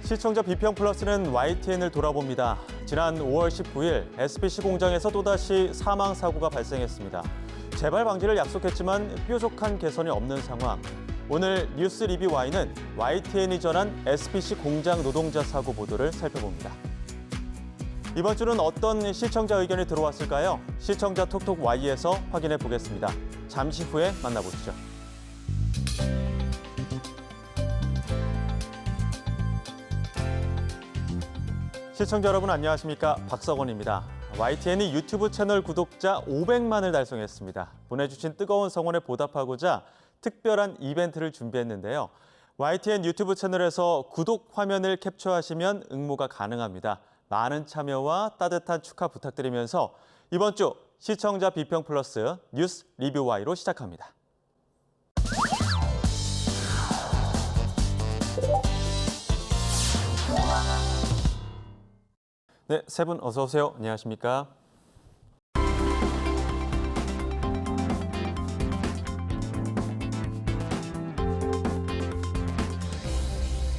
시청자 비평 플러스는 YTN을 돌아봅니다. 지난 5월 19일 SPC 공장에서 또다시 사망 사고가 발생했습니다. 재발 방지를 약속했지만 뾰족한 개선이 없는 상황. 오늘 뉴스 리뷰 Y는 YTN이 전한 SPC 공장 노동자 사고 보도를 살펴봅니다. 이번 주는 어떤 시청자 의견이 들어왔을까요? 시청자 톡톡 Y에서 확인해 보겠습니다. 잠시 후에 만나보시죠. 시청자 여러분 안녕하십니까? 박석원입니다. YTN이 유튜브 채널 구독자 500만을 달성했습니다. 보내주신 뜨거운 성원에 보답하고자 특별한 이벤트를 준비했는데요. YTN 유튜브 채널에서 구독 화면을 캡처하시면 응모가 가능합니다. 많은 참여와 따뜻한 축하 부탁드리면서 이번 주 시청자 비평 플러스 뉴스 리뷰 Y로 시작합니다. 네, 세 분 어서 오세요. 안녕하십니까?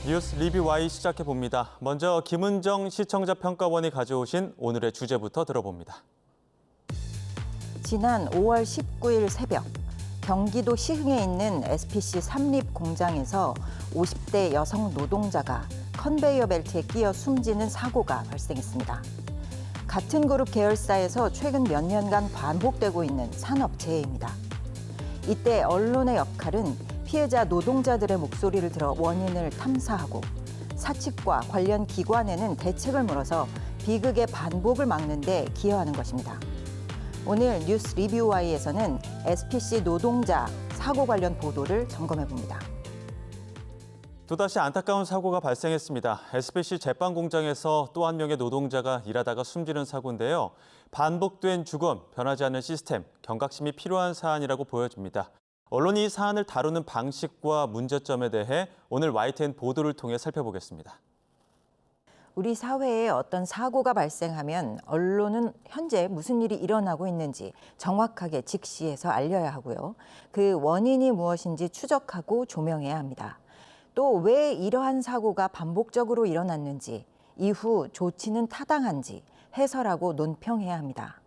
뉴스 리뷰 Y 시작해 봅니다. 먼저 김은정 시청자 평가원이 가져오신 오늘의 주제부터 들어봅니다. 지난 5월 19일 새벽 경기도 시흥에 있는 SPC 삼립 공장에서 50대 여성 노동자가 컨베이어 벨트에 끼어 숨지는 사고가 발생했습니다. 같은 그룹 계열사에서 최근 몇 년간 반복되고 있는 산업재해입니다. 이때 언론의 역할은 피해자 노동자들의 목소리를 들어 원인을 탐사하고 사측과 관련 기관에는 대책을 물어서 비극의 반복을 막는 데 기여하는 것입니다. 오늘 뉴스 리뷰 Y에서는 SPC 노동자 사고 관련 보도를 점검해 봅니다. 또다시 안타까운 사고가 발생했습니다. SPC 제빵 공장에서 또 한 명의 노동자가 일하다가 숨지는 사고인데요. 반복된 죽음, 변하지 않는 시스템, 경각심이 필요한 사안이라고 보여집니다. 언론이 이 사안을 다루는 방식과 문제점에 대해 오늘 YTN 보도를 통해 살펴보겠습니다. 우리 사회에 어떤 사고가 발생하면 언론은 현재 무슨 일이 일어나고 있는지 정확하게 직시해서 알려야 하고요. 그 원인이 무엇인지 추적하고 조명해야 합니다. 또 왜 이러한 사고가 반복적으로 일어났는지, 이후 조치는 타당한지 해설하고 논평해야 합니다.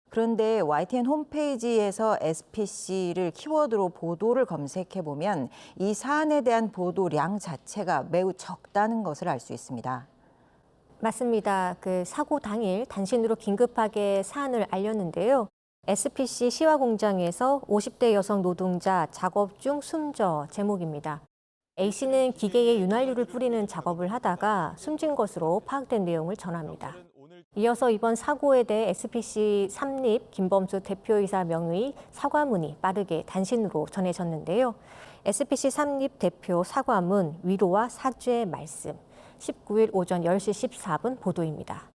그런데 YTN 홈페이지에서 SPC를 키워드로 보도를 검색해보면 이 사안에 대한 보도량 자체가 매우 적다는 것을 알 수 있습니다. 맞습니다. 사고 당일 단신으로 긴급하게 사안을 알렸는데요. SPC 시화 공장에서 50대 여성 노동자 작업 중 숨져 제목입니다. A씨는 기계에 윤활유를 뿌리는 작업을 하다가 숨진 것으로 파악된 내용을 전합니다. 이어서 이번 사고에 대해 SPC 삼립 김범수 대표이사 명의 사과문이 빠르게 단신으로 전해졌는데요. SPC 삼립 대표 사과문 위로와 사죄의 말씀, 19일 오전 10시 14분 보도입니다.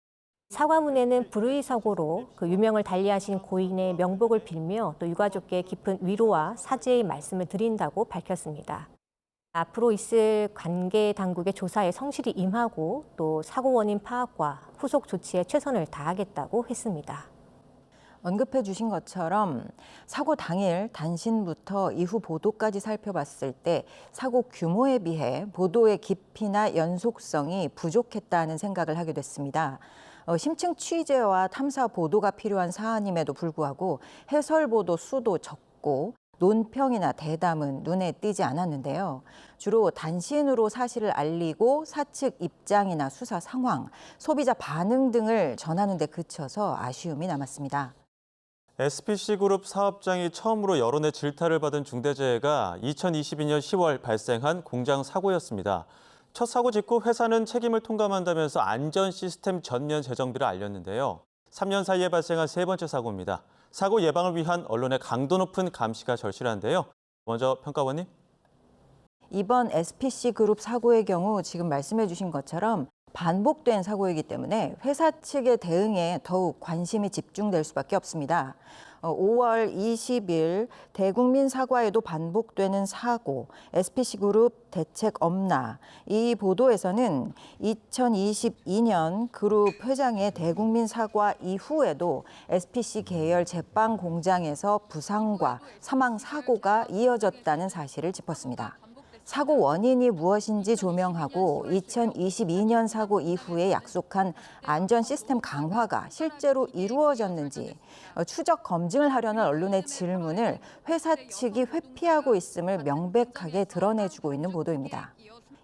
사과문에는 불의 사고로 유명을 달리하신 고인의 명복을 빌며 또 유가족께 깊은 위로와 사죄의 말씀을 드린다고 밝혔습니다. 앞으로 있을 관계 당국의 조사에 성실히 임하고 또 사고 원인 파악과 후속 조치에 최선을 다하겠다고 했습니다. 언급해 주신 것처럼 사고 당일 단신부터 이후 보도까지 살펴봤을 때 사고 규모에 비해 보도의 깊이나 연속성이 부족했다는 생각을 하게 됐습니다. 심층 취재와 탐사 보도가 필요한 사안임에도 불구하고 해설 보도 수도 적고 논평이나 대담은 눈에 띄지 않았는데요. 주로 단신으로 사실을 알리고 사측 입장이나 수사 상황, 소비자 반응 등을 전하는 데 그쳐서 아쉬움이 남았습니다. SPC 그룹 사업장이 처음으로 여론의 질타를 받은 중대재해가 2022년 10월 발생한 공장 사고였습니다. 첫 사고 직후 회사는 책임을 통감한다면서 안전 시스템 전면 재정비를 알렸는데요. 3년 사이에 발생한 세 번째 사고입니다. 사고 예방을 위한 언론의 강도 높은 감시가 절실한데요. 먼저 평가원님. 이번 SPC 그룹 사고의 경우 지금 말씀해 주신 것처럼 반복된 사고이기 때문에 회사 측의 대응에 더욱 관심이 집중될 수밖에 없습니다. 5월 20일 대국민 사과에도 반복되는 사고, SPC그룹 대책 없나. 이 보도에서는 2022년 그룹 회장의 대국민 사과 이후에도 SPC 계열 제빵 공장에서 부상과 사망 사고가 이어졌다는 사실을 짚었습니다. 사고 원인이 무엇인지 조명하고 2022년 사고 이후에 약속한 안전 시스템 강화가 실제로 이루어졌는지 추적 검증을 하려는 언론의 질문을 회사 측이 회피하고 있음을 명백하게 드러내주고 있는 보도입니다.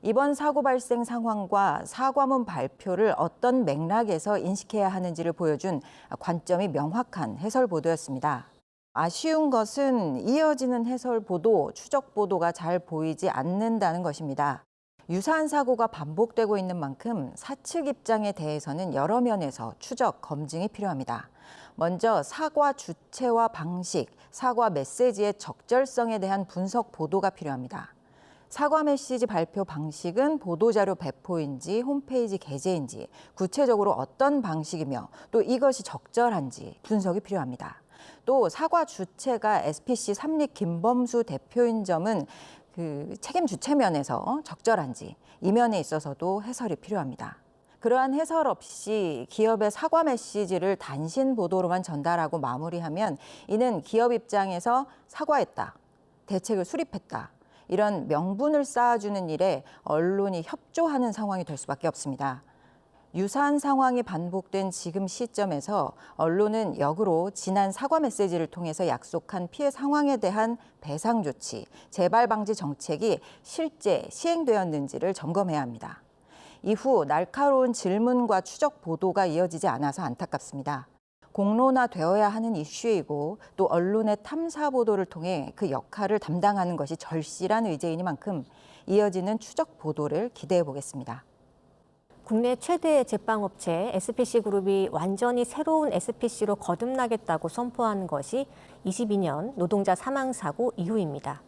이번 사고 발생 상황과 사과문 발표를 어떤 맥락에서 인식해야 하는지를 보여준 관점이 명확한 해설 보도였습니다. 아쉬운 것은 이어지는 해설 보도, 추적 보도가 잘 보이지 않는다는 것입니다. 유사한 사고가 반복되고 있는 만큼 사측 입장에 대해서는 여러 면에서 추적, 검증이 필요합니다. 먼저 사과 주체와 방식, 사과 메시지의 적절성에 대한 분석 보도가 필요합니다. 사과 메시지 발표 방식은 보도자료 배포인지 홈페이지 게재인지 구체적으로 어떤 방식이며 또 이것이 적절한지 분석이 필요합니다. 또 사과 주체가 SPC 삼립 김범수 대표인 점은 책임 주체 면에서 적절한지 이 면에 있어서도 해설이 필요합니다. 그러한 해설 없이 기업의 사과 메시지를 단신 보도로만 전달하고 마무리하면 이는 기업 입장에서 사과했다, 대책을 수립했다, 이런 명분을 쌓아주는 일에 언론이 협조하는 상황이 될 수밖에 없습니다. 유사한 상황이 반복된 지금 시점에서 언론은 역으로 지난 사과 메시지를 통해서 약속한 피해 상황에 대한 배상 조치, 재발 방지 정책이 실제 시행되었는지를 점검해야 합니다. 이후 날카로운 질문과 추적 보도가 이어지지 않아서 안타깝습니다. 공론화되어야 하는 이슈이고 또 언론의 탐사 보도를 통해 그 역할을 담당하는 것이 절실한 의제이니만큼 이어지는 추적 보도를 기대해 보겠습니다. 국내 최대 제빵업체 SPC그룹이 완전히 새로운 SPC로 거듭나겠다고 선포한 것이 22년 노동자 사망 사고 이후입니다.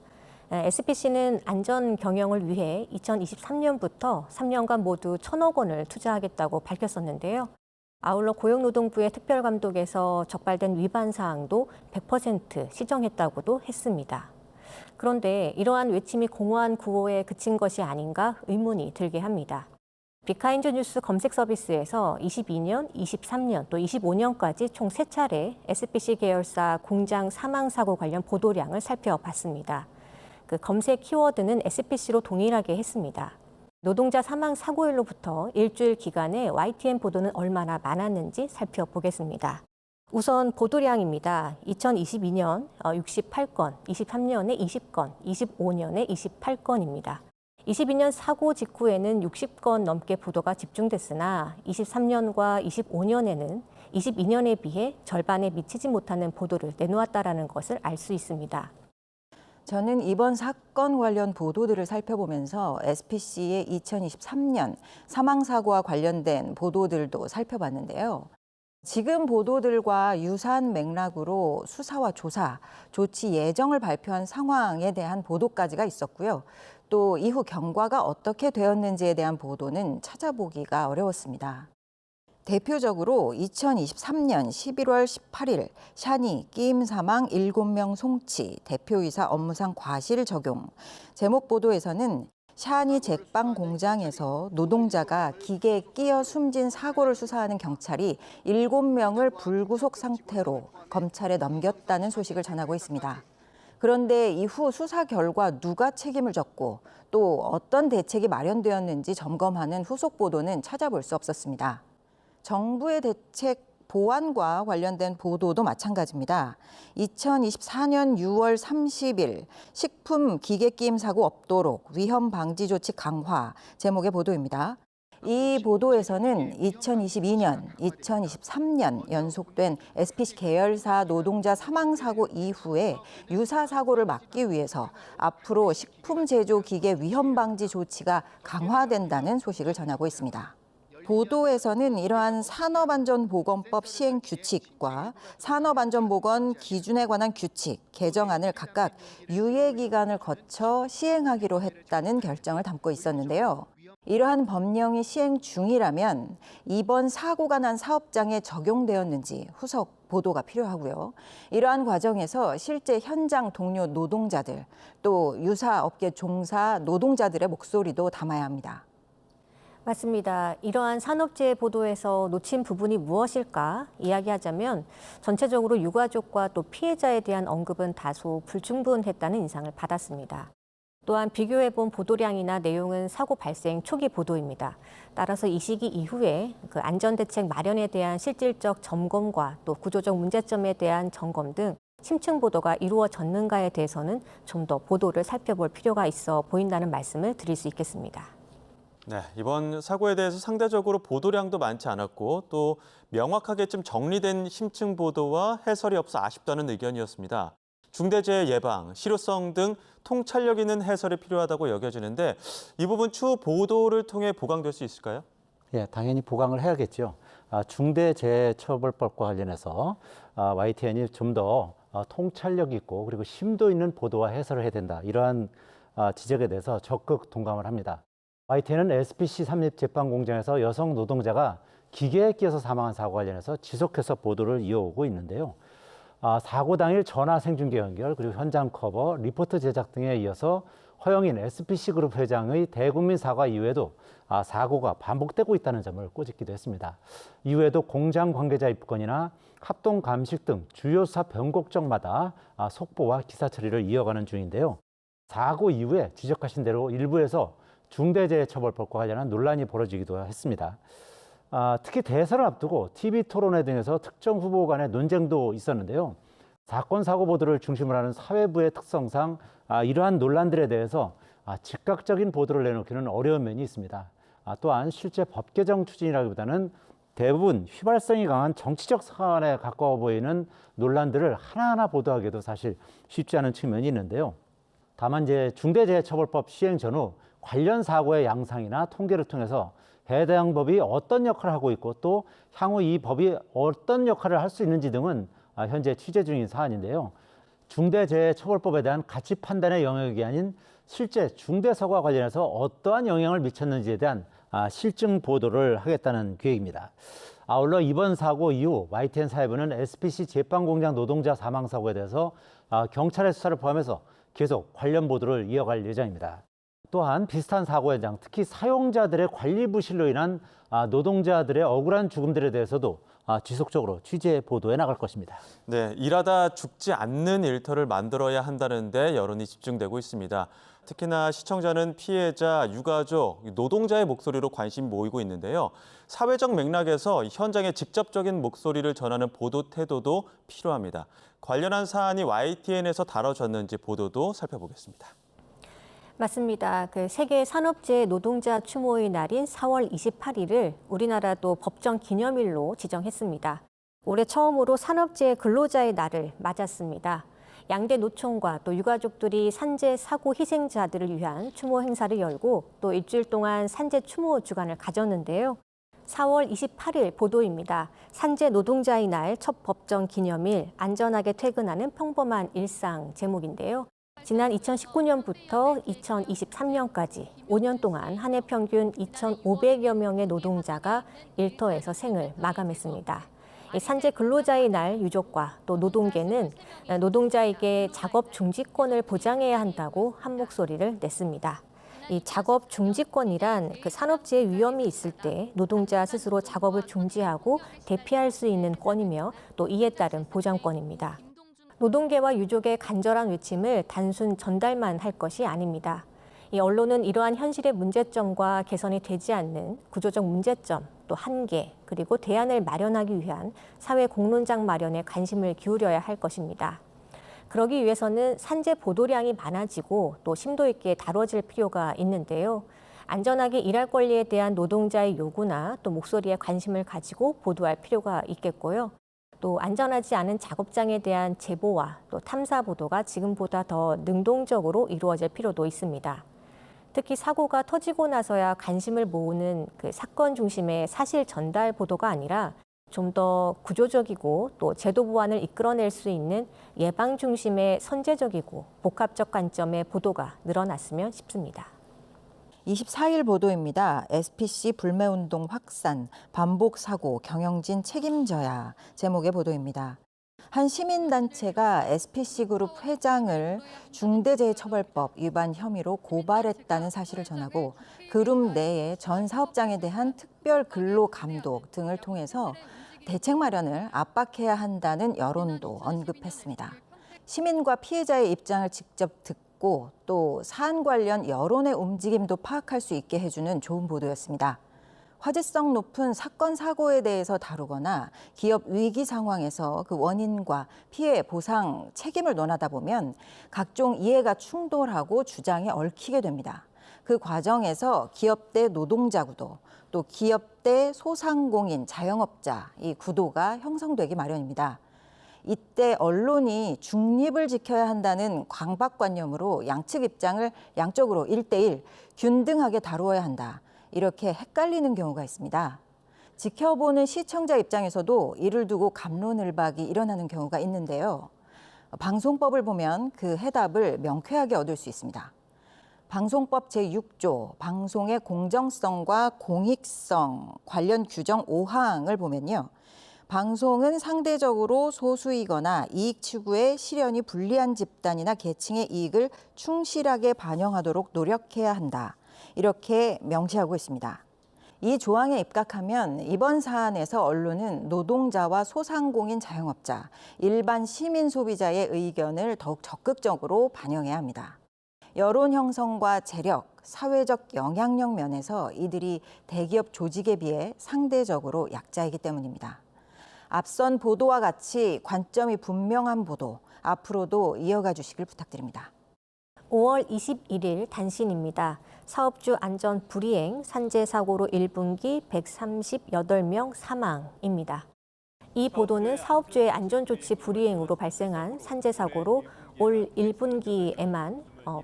SPC는 안전 경영을 위해 2023년부터 3년간 모두 1,000억 원을 투자하겠다고 밝혔었는데요. 아울러 고용노동부의 특별감독에서 적발된 위반 사항도 100% 시정했다고도 했습니다. 그런데 이러한 외침이 공허한 구호에 그친 것이 아닌가 의문이 들게 합니다. 비카인드 뉴스 검색 서비스에서 22년, 23년, 또 25년까지 총 3차례 SPC 계열사 공장 사망 사고 관련 보도량을 살펴봤습니다. 그 검색 키워드는 SPC로 동일하게 했습니다. 노동자 사망 사고일로부터 일주일 기간에 YTN 보도는 얼마나 많았는지 살펴보겠습니다. 우선 보도량입니다. 2022년 68건, 23년에 20건, 25년에 28건입니다. 22년 사고 직후에는 60건 넘게 보도가 집중됐으나 23년과 25년에는 22년에 비해 절반에 미치지 못하는 보도를 내놓았다는 것을 알 수 있습니다. 저는 이번 사건 관련 보도들을 살펴보면서 SPC의 2023년 사망사고와 관련된 보도들도 살펴봤는데요. 지금 보도들과 유사한 맥락으로 수사와 조사, 조치 예정을 발표한 상황에 대한 보도까지가 있었고요. 또 이후 경과가 어떻게 되었는지에 대한 보도는 찾아보기가 어려웠습니다. 대표적으로 2023년 11월 18일 샤니 끼임 사망 7명 송치 대표이사 업무상 과실 적용 제목 보도에서는 샤니 제빵 공장에서 노동자가 기계에 끼어 숨진 사고를 수사하는 경찰이 7명을 불구속 상태로 검찰에 넘겼다는 소식을 전하고 있습니다. 그런데 이후 수사 결과 누가 책임을 졌고 또 어떤 대책이 마련되었는지 점검하는 후속 보도는 찾아볼 수 없었습니다. 정부의 대책 보완과 관련된 보도도 마찬가지입니다. 2024년 6월 30일 식품 기계 끼임 사고 없도록 위험 방지 조치 강화 제목의 보도입니다. 이 보도에서는 2022년, 2023년 연속된 SPC 계열사 노동자 사망 사고 이후에 유사 사고를 막기 위해서 앞으로 식품 제조 기계 위험 방지 조치가 강화된다는 소식을 전하고 있습니다. 보도에서는 이러한 산업안전보건법 시행 규칙과 산업안전보건 기준에 관한 규칙 개정안을 각각 유예 기간을 거쳐 시행하기로 했다는 결정을 담고 있었는데요. 이러한 법령이 시행 중이라면 이번 사고가 난 사업장에 적용되었는지 후속 보도가 필요하고요. 이러한 과정에서 실제 현장 동료 노동자들 또 유사 업계 종사 노동자들의 목소리도 담아야 합니다. 맞습니다. 이러한 산업재해 보도에서 놓친 부분이 무엇일까 이야기하자면 전체적으로 유가족과 또 피해자에 대한 언급은 다소 불충분했다는 인상을 받았습니다. 또한 비교해본 보도량이나 내용은 사고 발생 초기 보도입니다. 따라서 이 시기 이후에 그 안전대책 마련에 대한 실질적 점검과 또 구조적 문제점에 대한 점검 등 심층 보도가 이루어졌는가에 대해서는 좀 더 보도를 살펴볼 필요가 있어 보인다는 말씀을 드릴 수 있겠습니다. 네, 이번 사고에 대해서 상대적으로 보도량도 많지 않았고 또 명확하게 좀 정리된 심층 보도와 해설이 없어 아쉽다는 의견이었습니다. 중대재해 예방, 실효성 등 통찰력 있는 해설이 필요하다고 여겨지는데 이 부분 추후 보도를 통해 보강될 수 있을까요? 예, 당연히 보강을 해야겠죠. 중대재해처벌법과 관련해서 YTN이 좀 더 통찰력 있고 그리고 심도 있는 보도와 해설을 해야 된다. 이러한 지적에 대해서 적극 동감을 합니다. YTN은 SPC 삼립제빵공장에서 여성 노동자가 기계에 끼어서 사망한 사고 관련해서 지속해서 보도를 이어오고 있는데요. 사고 당일 전화 생중계 연결, 그리고 현장 커버, 리포트 제작 등에 이어서 허영인 SPC그룹 회장의 대국민 사과 이후에도 사고가 반복되고 있다는 점을 꼬집기도 했습니다. 이후에도 공장 관계자 입건이나 합동 감식 등 주요 수사 변곡점마다 속보와 기사 처리를 이어가는 중인데요. 사고 이후에 지적하신 대로 일부에서 중대재해처벌법과 관련한 논란이 벌어지기도 했습니다. 특히 대선을 앞두고 TV 토론회 등에서 특정 후보 간의 논쟁도 있었는데요. 사건 사고 보도를 중심으로 하는 사회부의 특성상 이러한 논란들에 대해서 즉각적인 보도를 내놓기는 어려운 면이 있습니다. 또한 실제 법 개정 추진이라기보다는 대부분 휘발성이 강한 정치적 사안에 가까워 보이는 논란들을 하나하나 보도하기도 사실 쉽지 않은 측면이 있는데요. 다만 이제 중대재해처벌법 시행 전후 관련 사고의 양상이나 통계를 통해서 해당 법이 어떤 역할을 하고 있고 또 향후 이 법이 어떤 역할을 할 수 있는지 등은 현재 취재 중인 사안인데요. 중대재해처벌법에 대한 가치 판단의 영역이 아닌 실제 중대사고와 관련해서 어떠한 영향을 미쳤는지에 대한 실증 보도를 하겠다는 계획입니다. 아울러 이번 사고 이후 YTN 사회부는 SPC 제빵공장 노동자 사망 사고에 대해서 경찰의 수사를 포함해서 계속 관련 보도를 이어갈 예정입니다. 또한 비슷한 사고 현장, 특히 사용자들의 관리 부실로 인한 노동자들의 억울한 죽음들에 대해서도 지속적으로 취재 보도해 나갈 것입니다. 네, 일하다 죽지 않는 일터를 만들어야 한다는 데 여론이 집중되고 있습니다. 특히나 시청자는 피해자, 유가족, 노동자의 목소리로 관심이 모이고 있는데요. 사회적 맥락에서 현장의 직접적인 목소리를 전하는 보도 태도도 필요합니다. 관련한 사안이 YTN에서 다뤄졌는지 보도도 살펴보겠습니다. 맞습니다. 그 세계 산업재해 노동자 추모의 날인 4월 28일을 우리나라도 법정 기념일로 지정했습니다. 올해 처음으로 산업재해 근로자의 날을 맞았습니다. 양대 노총과 또 유가족들이 산재 사고 희생자들을 위한 추모 행사를 열고 또 일주일 동안 산재 추모 주간을 가졌는데요. 4월 28일 보도입니다. 산재 노동자의 날 첫 법정 기념일, 안전하게 퇴근하는 평범한 일상 제목인데요. 지난 2019년부터 2023년까지 5년 동안 한 해 평균 2,500여 명의 노동자가 일터에서 생을 마감했습니다. 산재 근로자의 날 유족과 또 노동계는 노동자에게 작업 중지권을 보장해야 한다고 한 목소리를 냈습니다. 이 작업 중지권이란 그 산업재해 위험이 있을 때 노동자 스스로 작업을 중지하고 대피할 수 있는 권이며 또 이에 따른 보장권입니다. 노동계와 유족의 간절한 외침을 단순 전달만 할 것이 아닙니다. 이 언론은 이러한 현실의 문제점과 개선이 되지 않는 구조적 문제점, 또 한계, 그리고 대안을 마련하기 위한 사회 공론장 마련에 관심을 기울여야 할 것입니다. 그러기 위해서는 산재 보도량이 많아지고 또 심도 있게 다뤄질 필요가 있는데요. 안전하게 일할 권리에 대한 노동자의 요구나 또 목소리에 관심을 가지고 보도할 필요가 있겠고요. 또 안전하지 않은 작업장에 대한 제보와 또 탐사 보도가 지금보다 더 능동적으로 이루어질 필요도 있습니다. 특히 사고가 터지고 나서야 관심을 모으는 그 사건 중심의 사실 전달 보도가 아니라 좀 더 구조적이고 또 제도 보완을 이끌어낼 수 있는 예방 중심의 선제적이고 복합적 관점의 보도가 늘어났으면 싶습니다. 24일 보도입니다. SPC 불매운동 확산, 반복 사고, 경영진 책임져야 제목의 보도입니다. 한 시민단체가 SPC그룹 회장을 중대재해처벌법 위반 혐의로 고발했다는 사실을 전하고 그룹 내의 전 사업장에 대한 특별 근로 감독 등을 통해서 대책 마련을 압박해야 한다는 여론도 언급했습니다. 시민과 피해자의 입장을 직접 듣고 없고 또 사안 관련 여론의 움직임도 파악할 수 있게 해주는 좋은 보도였습니다. 화제성 높은 사건 사고에 대해서 다루거나 기업 위기 상황에서 그 원인과 피해 보상 책임을 논하다 보면 각종 이해가 충돌하고 주장이 얽히게 됩니다. 그 과정에서 기업 대 노동자 구도, 또 기업 대 소상공인, 자영업자 이 구도가 형성되기 마련입니다. 이때 언론이 중립을 지켜야 한다는 강박관념으로 양측 입장을 양쪽으로 1대1 균등하게 다루어야 한다. 이렇게 헷갈리는 경우가 있습니다. 지켜보는 시청자 입장에서도 이를 두고 갑론을박이 일어나는 경우가 있는데요. 방송법을 보면 그 해답을 명쾌하게 얻을 수 있습니다. 방송법 제6조 방송의 공정성과 공익성 관련 규정 5항을 보면요. 방송은 상대적으로 소수이거나 이익 추구에 실현이 불리한 집단이나 계층의 이익을 충실하게 반영하도록 노력해야 한다. 이렇게 명시하고 있습니다. 이 조항에 입각하면 이번 사안에서 언론은 노동자와 소상공인 자영업자, 일반 시민 소비자의 의견을 더욱 적극적으로 반영해야 합니다. 여론 형성과 재력, 사회적 영향력 면에서 이들이 대기업 조직에 비해 상대적으로 약자이기 때문입니다. 앞선 보도와 같이 관점이 분명한 보도, 앞으로도 이어가 주시길 부탁드립니다. 5월 21일 단신입니다. 사업주 안전 불이행 산재 사고로 1분기 138명 사망입니다. 이 보도는 사업주의 안전조치 불이행으로 발생한 산재 사고로 올 1분기에만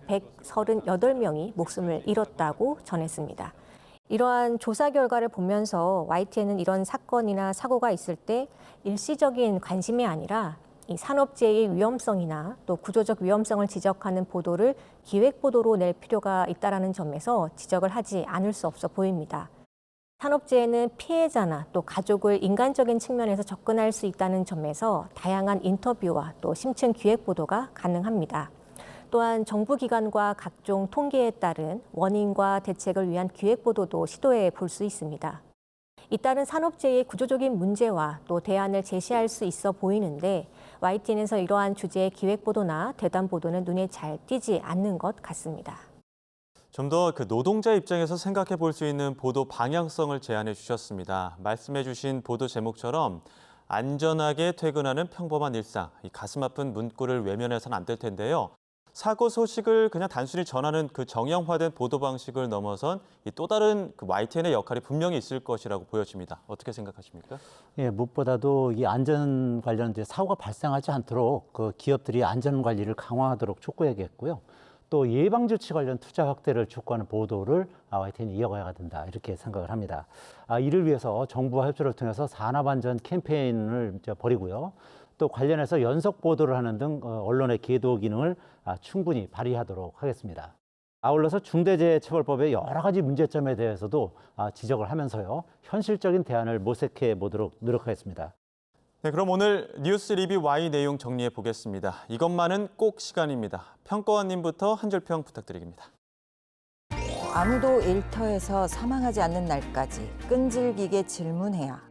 138명이 목숨을 잃었다고 전했습니다. 이러한 조사 결과를 보면서 YTN은 이런 사건이나 사고가 있을 때 일시적인 관심이 아니라 이 산업재해의 위험성이나 또 구조적 위험성을 지적하는 보도를 기획보도로 낼 필요가 있다는 점에서 지적을 하지 않을 수 없어 보입니다. 산업재해는 피해자나 또 가족을 인간적인 측면에서 접근할 수 있다는 점에서 다양한 인터뷰와 또 심층 기획보도가 가능합니다. 또한 정부기관과 각종 통계에 따른 원인과 대책을 위한 기획보도도 시도해 볼 수 있습니다. 잇따른 산업재해의 구조적인 문제와 또 대안을 제시할 수 있어 보이는데 YTN에서 이러한 주제의 기획보도나 대담보도는 눈에 잘 띄지 않는 것 같습니다. 좀 더 그 노동자 입장에서 생각해 볼 수 있는 보도 방향성을 제안해 주셨습니다. 말씀해 주신 보도 제목처럼 안전하게 퇴근하는 평범한 일상, 이 가슴 아픈 문구를 외면해서는 안 될 텐데요. 사고 소식을 그냥 단순히 전하는 그 정형화된 보도 방식을 넘어선 또 다른 그 YTN의 역할이 분명히 있을 것이라고 보여집니다. 어떻게 생각하십니까? 예, 무엇보다도 이 안전 관련 이제 사고가 발생하지 않도록 그 기업들이 안전 관리를 강화하도록 촉구해야겠고요. 또 예방 조치 관련 투자 확대를 촉구하는 보도를 YTN이 이어가야 된다 이렇게 생각을 합니다. 이를 위해서 정부와 협조를 통해서 산업안전 캠페인을 벌이고요. 또 관련해서 연속 보도를 하는 등 언론의 계도 기능을 충분히 발휘하도록 하겠습니다. 아울러서 중대재해처벌법의 여러 가지 문제점에 대해서도 지적을 하면서요. 현실적인 대안을 모색해 보도록 노력하겠습니다. 네, 그럼 오늘 뉴스 리뷰 Y 내용 정리해 보겠습니다. 이것만은 꼭 시간입니다. 평가원님부터 한 줄 평 부탁드립니다. 아무도 일터에서 사망하지 않는 날까지 끈질기게 질문해야.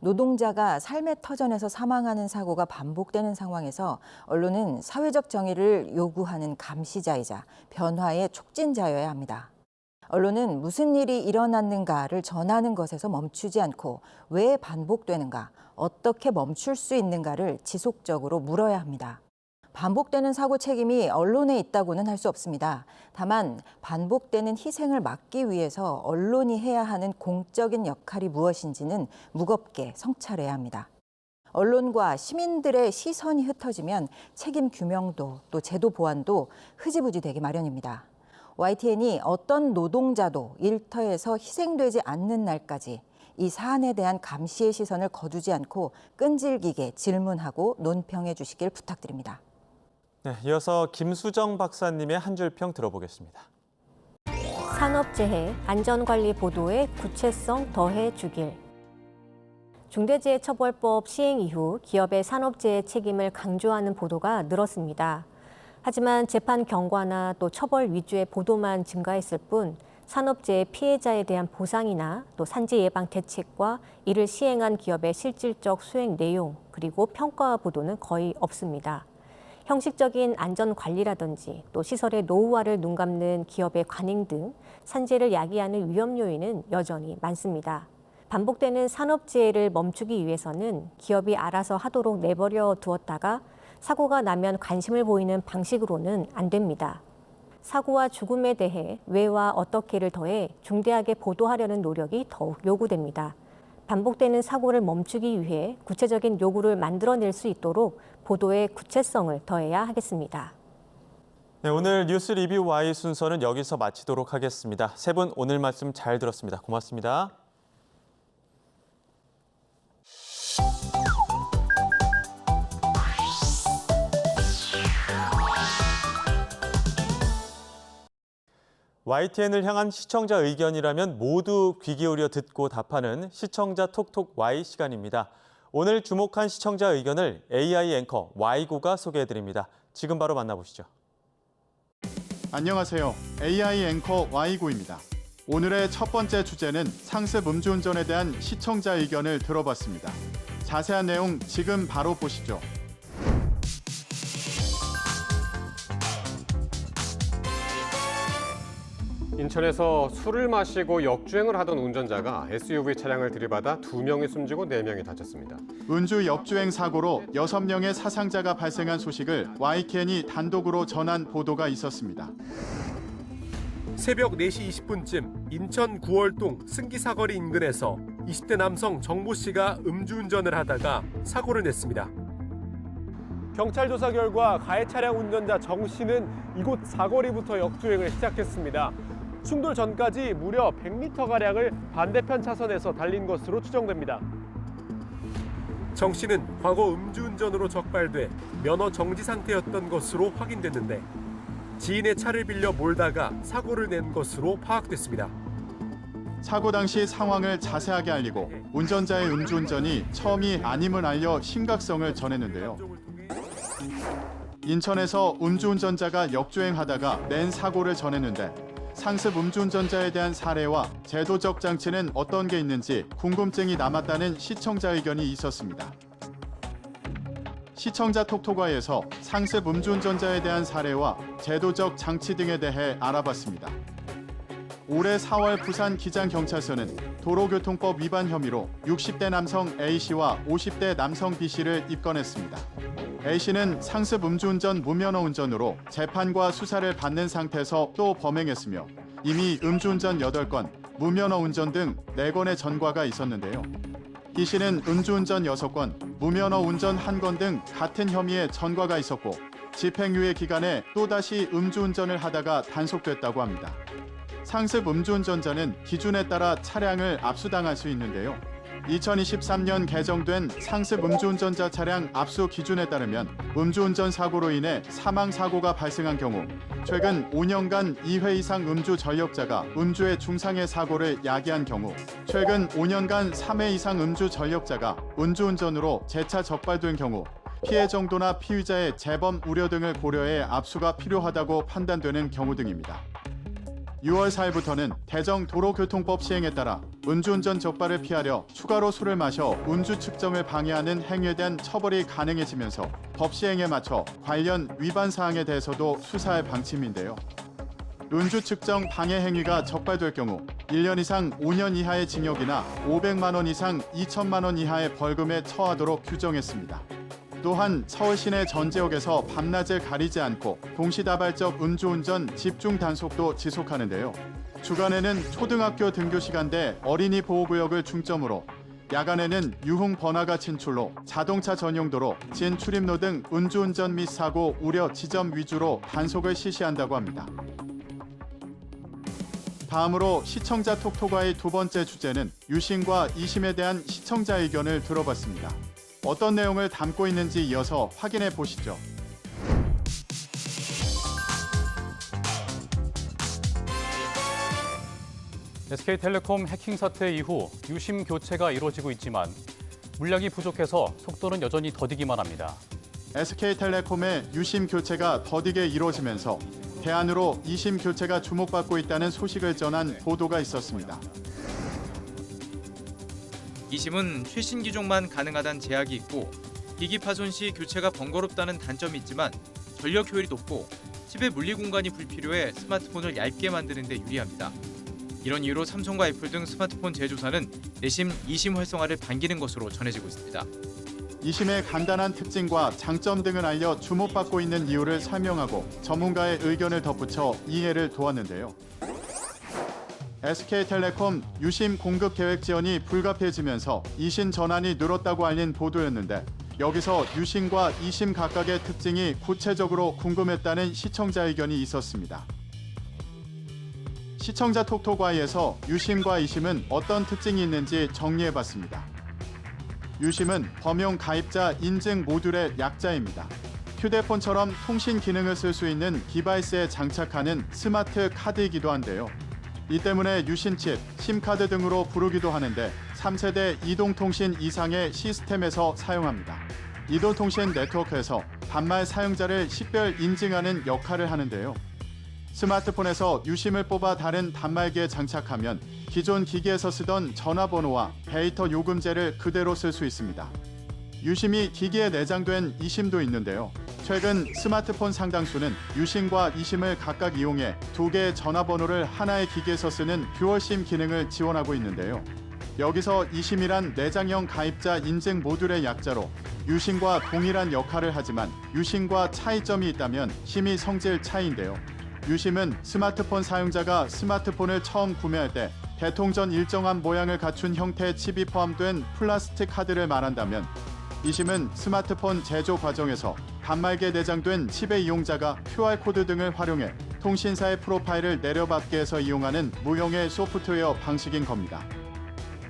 노동자가 삶의 터전에서 사망하는 사고가 반복되는 상황에서 언론은 사회적 정의를 요구하는 감시자이자 변화의 촉진자여야 합니다. 언론은 무슨 일이 일어났는가를 전하는 것에서 멈추지 않고 왜 반복되는가, 어떻게 멈출 수 있는가를 지속적으로 물어야 합니다. 반복되는 사고 책임이 언론에 있다고는 할 수 없습니다. 다만 반복되는 희생을 막기 위해서 언론이 해야 하는 공적인 역할이 무엇인지는 무겁게 성찰해야 합니다. 언론과 시민들의 시선이 흩어지면 책임 규명도 또 제도 보완도 흐지부지 되기 마련입니다. YTN이 어떤 노동자도 일터에서 희생되지 않는 날까지 이 사안에 대한 감시의 시선을 거두지 않고 끈질기게 질문하고 논평해 주시길 부탁드립니다. 네, 이어서 김수정 박사님의 한 줄 평 들어보겠습니다. 산업재해 안전관리 보도에 구체성 더해주길. 중대재해처벌법 시행 이후 기업의 산업재해 책임을 강조하는 보도가 늘었습니다. 하지만 재판 경과나 또 처벌 위주의 보도만 증가했을 뿐 산업재해 피해자에 대한 보상이나 또 산재 예방 대책과 이를 시행한 기업의 실질적 수행 내용 그리고 평가 보도는 거의 없습니다. 형식적인 안전 관리라든지 또 시설의 노후화를 눈감는 기업의 관행 등 산재를 야기하는 위험 요인은 여전히 많습니다. 반복되는 산업재해를 멈추기 위해서는 기업이 알아서 하도록 내버려 두었다가 사고가 나면 관심을 보이는 방식으로는 안 됩니다. 사고와 죽음에 대해 왜와 어떻게를 더해 중대하게 보도하려는 노력이 더욱 요구됩니다. 반복되는 사고를 멈추기 위해 구체적인 요구를 만들어낼 수 있도록 보도의 구체성을 더해야 하겠습니다. 네, 오늘 뉴스 리뷰 Y 순서는 여기서 마치도록 하겠습니다. 세 분 오늘 말씀 잘 들었습니다. 고맙습니다. YTN을 향한 시청자 의견이라면 모두 귀 기울여 듣고 답하는 시청자 톡톡 Y 시간입니다. 오늘 주목한 시청자 의견을 AI 앵커 Y구가 소개해드립니다. 지금 바로 만나보시죠. 안녕하세요. AI 앵커 Y구입니다. 오늘의 첫 번째 주제는 상습 음주운전에 대한 시청자 의견을 들어봤습니다. 자세한 내용 지금 바로 보시죠. 인천에서 술을 마시고 역주행을 하던 운전자가 SUV 차량을 들이받아 2명이 숨지고 4명이 다쳤습니다. 음주 역주행 사고로 6명의 사상자가 발생한 소식을 YTN이 단독으로 전한 보도가 있었습니다. 새벽 4시 20분쯤 인천 구월동 승기사거리 인근에서 20대 남성 정모 씨가 음주운전을 하다가 사고를 냈습니다. 경찰 조사 결과 가해 차량 운전자 정 씨는 이곳 사거리부터 역주행을 시작했습니다. 충돌 전까지 무려 100m가량을 반대편 차선에서 달린 것으로 추정됩니다. 정 씨는 과거 음주운전으로 적발돼 면허 정지 상태였던 것으로 확인됐는데 지인의 차를 빌려 몰다가 사고를 낸 것으로 파악됐습니다. 사고 당시 상황을 자세하게 알리고 운전자의 음주운전이 처음이 아님을 알려 심각성을 전했는데요. 인천에서 음주운전자가 역주행하다가 낸 사고를 전했는데 상습 음주운전자에 대한 사례와 제도적 장치는 어떤 게 있는지 궁금증이 남았다는 시청자 의견이 있었습니다. 시청자 톡톡화에서 상습 음주운전자에 대한 사례와 제도적 장치 등에 대해 알아봤습니다. 올해 4월 부산 기장경찰서는 도로교통법 위반 혐의로 60대 남성 A씨와 50대 남성 B씨를 입건했습니다. A씨는 상습 음주운전 무면허 운전으로 재판과 수사를 받는 상태에서 또 범행했으며 이미 음주운전 8건, 무면허 운전 등 4건의 전과가 있었는데요. B씨는 음주운전 6건, 무면허 운전 1건 등 같은 혐의의 전과가 있었고 집행유예 기간에 또다시 음주운전을 하다가 단속됐다고 합니다. 상습 음주운전자는 기준에 따라 차량을 압수당할 수 있는데요. 2023년 개정된 상습 음주운전자 차량 압수 기준에 따르면 음주운전 사고로 인해 사망사고가 발생한 경우 최근 5년간 2회 이상 음주 전력자가 음주의 중상해 사고를 야기한 경우 최근 5년간 3회 이상 음주 전력자가 음주운전으로 재차 적발된 경우 피해 정도나 피의자의 재범 우려 등을 고려해 압수가 필요하다고 판단되는 경우 등입니다. 6월 4일부터는 개정 도로교통법 시행에 따라 음주운전 적발을 피하려 추가로 술을 마셔 음주 측정을 방해하는 행위에 대한 처벌이 가능해지면서 법 시행에 맞춰 관련 위반 사항에 대해서도 수사할 방침인데요. 음주 측정 방해 행위가 적발될 경우 1년 이상 5년 이하의 징역이나 500만 원 이상 2천만 원 이하의 벌금에 처하도록 규정했습니다. 또한 서울 시내 전 지역에서 밤낮을 가리지 않고 동시다발적 음주운전 집중 단속도 지속하는데요. 주간에는 초등학교 등교 시간대 어린이 보호구역을 중점으로 야간에는 유흥 번화가 진출로 자동차 전용도로 진출입로 등 음주운전 및 사고 우려 지점 위주로 단속을 실시한다고 합니다. 다음으로 시청자 톡톡화의 두 번째 주제는 유심과 이심에 대한 시청자 의견을 들어봤습니다. 어떤 내용을 담고 있는지 이어서 확인해 보시죠. SK텔레콤 해킹 사태 이후 유심 교체가 이루어지고 있지만 물량이 부족해서 속도는 여전히 더디기만 합니다. SK텔레콤의 유심 교체가 더디게 이루어지면서 대안으로 이심 교체가 주목받고 있다는 소식을 전한 보도가 있었습니다. 이심은 최신 기종만 가능하다는 제약이 있고 기기 파손 시 교체가 번거롭다는 단점이 있지만 전력 효율이 높고 집에 물리 공간이 불필요해 스마트폰을 얇게 만드는 데 유리합니다. 이런 이유로 삼성과 애플 등 스마트폰 제조사는 내심 2심 활성화를 반기는 것으로 전해지고 있습니다. 이심의 간단한 특징과 장점 등을 알려 주목받고 있는 이유를 설명하고 전문가의 의견을 덧붙여 이해를 도왔는데요. SK텔레콤 유심 공급 계획 지연이 불가피해지면서 2심 전환이 늘었다고 알린 보도였는데 여기서 유심과 2심 각각의 특징이 구체적으로 궁금했다는 시청자 의견이 있었습니다. 시청자 톡톡와이에서 유심과 2심은 어떤 특징이 있는지 정리해봤습니다. 유심은 범용 가입자 인증 모듈의 약자입니다. 휴대폰처럼 통신 기능을 쓸 수 있는 디바이스에 장착하는 스마트 카드이기도 한데요. 이 때문에 유심칩, 심카드 등으로 부르기도 하는데 3세대 이동통신 이상의 시스템에서 사용합니다. 이동통신 네트워크에서 반말 사용자를 식별 인증하는 역할을 하는데요. 스마트폰에서 유심을 뽑아 다른 단말기에 장착하면 기존 기기에서 쓰던 전화번호와 데이터 요금제를 그대로 쓸 수 있습니다. 유심이 기기에 내장된 2심도 있는데요. 최근 스마트폰 상당수는 유심과 2심을 각각 이용해 두 개의 전화번호를 하나의 기기에서 쓰는 듀얼심 기능을 지원하고 있는데요. 여기서 2심이란 내장형 가입자 인증 모듈의 약자로 유심과 동일한 역할을 하지만 유심과 차이점이 있다면 심의 성질 차이인데요. 유심은 스마트폰 사용자가 스마트폰을 처음 구매할 때 개통 전 일정한 모양을 갖춘 형태의 칩이 포함된 플라스틱 카드를 말한다면 이심은 스마트폰 제조 과정에서 단말기에 내장된 칩의 이용자가 QR코드 등을 활용해 통신사의 프로파일을 내려받게 해서 이용하는 무형의 소프트웨어 방식인 겁니다.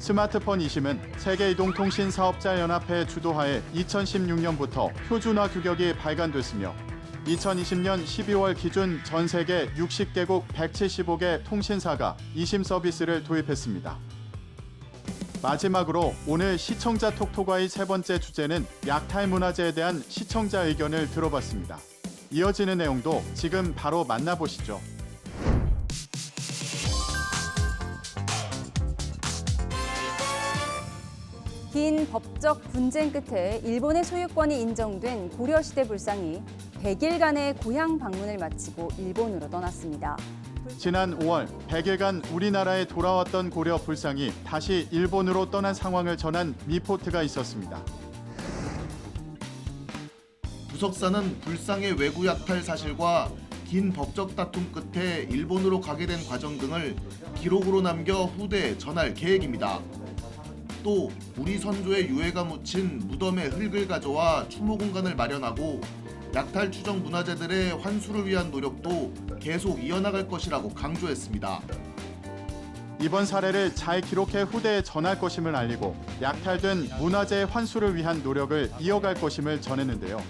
스마트폰 이심은 세계이동통신사업자연합회 주도하에 2016년부터 표준화 규격이 발간됐으며 2020년 12월 기준 전 세계 60개국 175개 통신사가 이심 서비스를 도입했습니다. 마지막으로 오늘 시청자 톡톡와의 세 번째 주제는 약탈 문화재에 대한 시청자 의견을 들어봤습니다. 이어지는 내용도 지금 바로 만나보시죠. 긴 법적 분쟁 끝에 일본의 소유권이 인정된 고려시대 불상이 100일간의 고향 방문을 마치고 일본으로 떠났습니다. 지난 5월 100일간 우리나라에 돌아왔던 고려 불상이 다시 일본으로 떠난 상황을 전한 리포트가 있었습니다. 부석사는 불상의 외구 약탈 사실과 긴 법적 다툼 끝에 일본으로 가게 된 과정 등을 기록으로 남겨 후대에 전할 계획입니다. 또 우리 선조의 유해가 묻힌 무덤의 흙을 가져와 추모 공간을 마련하고 약탈 추정 문화재들의 환수를 위한 노력도 계속 이어나갈 것이라고 강조했습니다. 이번 사례를 잘 기록해 후대에 전할 것임을 알리고 약탈된 문화재 환수를 위한 노력을 이어갈 것임을 전했는데요.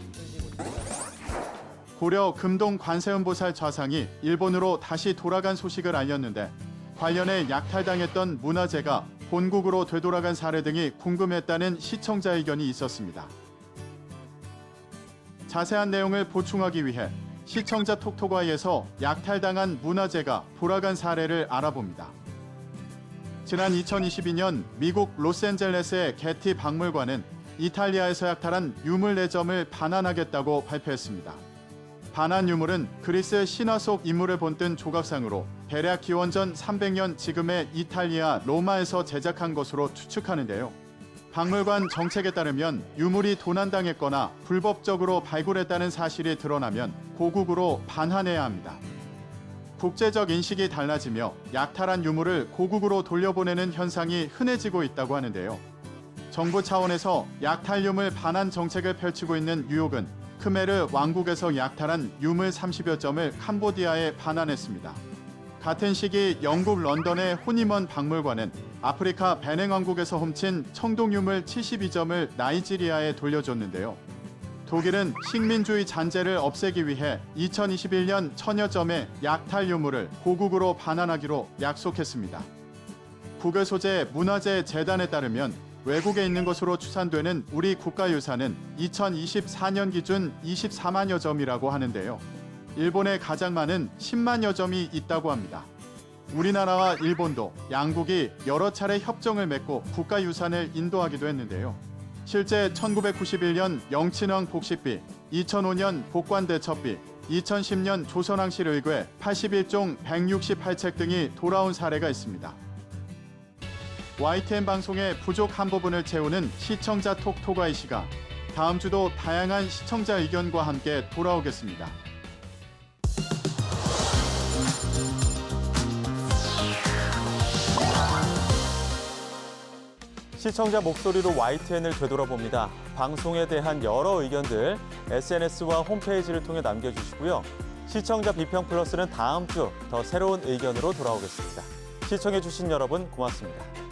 고려 금동 관세음보살 좌상이 일본으로 다시 돌아간 소식을 알렸는데 관련해 약탈당했던 문화재가 본국으로 되돌아간 사례 등이 궁금했다는 시청자 의견이 있었습니다. 자세한 내용을 보충하기 위해 시청자 톡톡와이에서 약탈당한 문화재가 돌아간 사례를 알아봅니다. 지난 2022년 미국 로스앤젤레스의 게티 박물관은 이탈리아에서 약탈한 유물 4점을 반환하겠다고 발표했습니다. 반환 유물은 그리스 신화 속 인물을 본뜬 조각상으로 대략 기원전 300년 지금의 이탈리아 로마에서 제작한 것으로 추측하는데요. 박물관 정책에 따르면 유물이 도난당했거나 불법적으로 발굴했다는 사실이 드러나면 고국으로 반환해야 합니다. 국제적 인식이 달라지며 약탈한 유물을 고국으로 돌려보내는 현상이 흔해지고 있다고 하는데요. 정부 차원에서 약탈 유물 반환 정책을 펼치고 있는 뉴욕은 크메르 왕국에서 약탈한 유물 30여 점을 캄보디아에 반환했습니다. 같은 시기 영국 런던의 호니먼 박물관은 아프리카 베냉 왕국에서 훔친 청동 유물 72점을 나이지리아에 돌려줬는데요. 독일은 식민주의 잔재를 없애기 위해 2021년 천여 점의 약탈 유물을 고국으로 반환하기로 약속했습니다. 국외 소재 문화재 재단에 따르면 외국에 있는 것으로 추산되는 우리 국가유산은 2024년 기준 24만여 점이라고 하는데요. 일본에 가장 많은 10만여 점이 있다고 합니다. 우리나라와 일본도 양국이 여러 차례 협정을 맺고 국가유산을 인도하기도 했는데요. 실제 1991년 영친왕 복식비, 2005년 복관대첩비, 2010년 조선왕실 의궤 81종 168책 등이 돌아온 사례가 있습니다. YTN 방송의 부족 한 부분을 채우는 시청자 톡토가이 시간. 다음 주도 다양한 시청자 의견과 함께 돌아오겠습니다. 시청자 목소리로 YTN을 되돌아봅니다. 방송에 대한 여러 의견들 SNS와 홈페이지를 통해 남겨주시고요. 시청자 비평 플러스는 다음 주 더 새로운 의견으로 돌아오겠습니다. 시청해주신 여러분 고맙습니다.